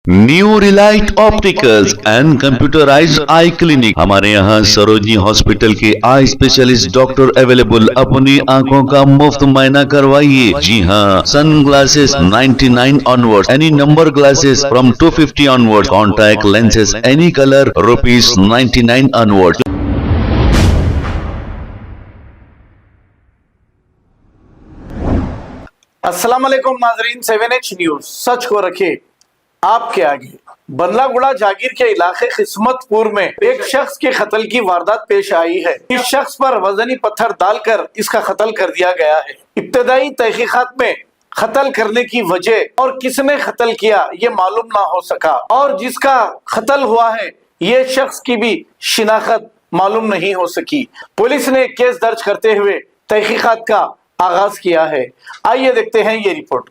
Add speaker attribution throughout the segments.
Speaker 1: New Relight opticals and computerised I clinic. हमारे यहाँ Sarojini hospital के आई स्पेशलिस्ट डॉक्टर अवेलेबल। अपनी आंखों का मुफ्त मुआयना करवाइए। जी हाँ, sun glasses 99 onward, any number glasses from 250 onward, contact lenses any colour ₹99 onward.
Speaker 2: अस्सलाम वालेकुम नाजरीन, 7H न्यूज सच को रखे आपके आगे। बंदलागुड़ा जागीर के इलाके किस्मतपुर में एक शख्स के कत्ल की वारदात पेश आई है। इस शख्स पर वजनी पत्थर डालकर इसका कत्ल कर दिया गया है। इब्तदाई तहकीकात में कत्ल करने की वजह और किसने कत्ल किया ये मालूम ना हो सका, और जिसका कत्ल हुआ है ये शख्स की भी शिनाख्त मालूम नहीं हो सकी। पुलिस ने केस दर्ज करते हुए तहकीकात का आगाज किया है। आइए देखते हैं ये report.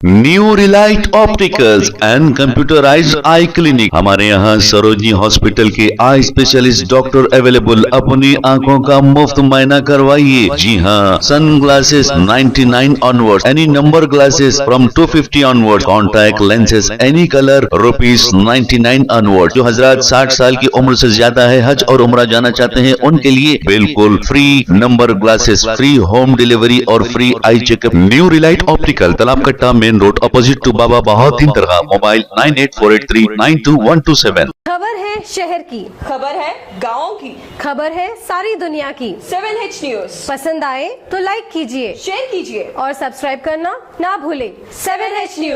Speaker 1: New Relight opticals and computerised I clinic. हमारे यहाँ सरोजनी हॉस्पिटल के आई स्पेशलिस्ट डॉक्टर अवेलेबल। अपनी आंखों का मुफ्त मुआयना करवाइए। जी हाँ, sun glasses 99 onward, any number glasses from 250 onward, contact lenses any colour ₹99 onward. जो हजरात 60 साल की उम्र से ज्यादा है, हज और उम्रा जाना चाहते हैं, उनके लिए बिल्कुल free number glasses, free home delivery और free eye checkup. New Relight optical, Talab Katta, main road, opposite to Baba Bahauddin Dargah. Mobile 9848392127।
Speaker 3: खबर है शहर की,
Speaker 4: खबर है गाँव की,
Speaker 3: खबर है सारी दुनिया की।
Speaker 4: 7H न्यूज
Speaker 3: पसंद आए तो लाइक कीजिए,
Speaker 4: शेयर कीजिए
Speaker 3: और सब्सक्राइब करना ना भूले।
Speaker 4: 7H news.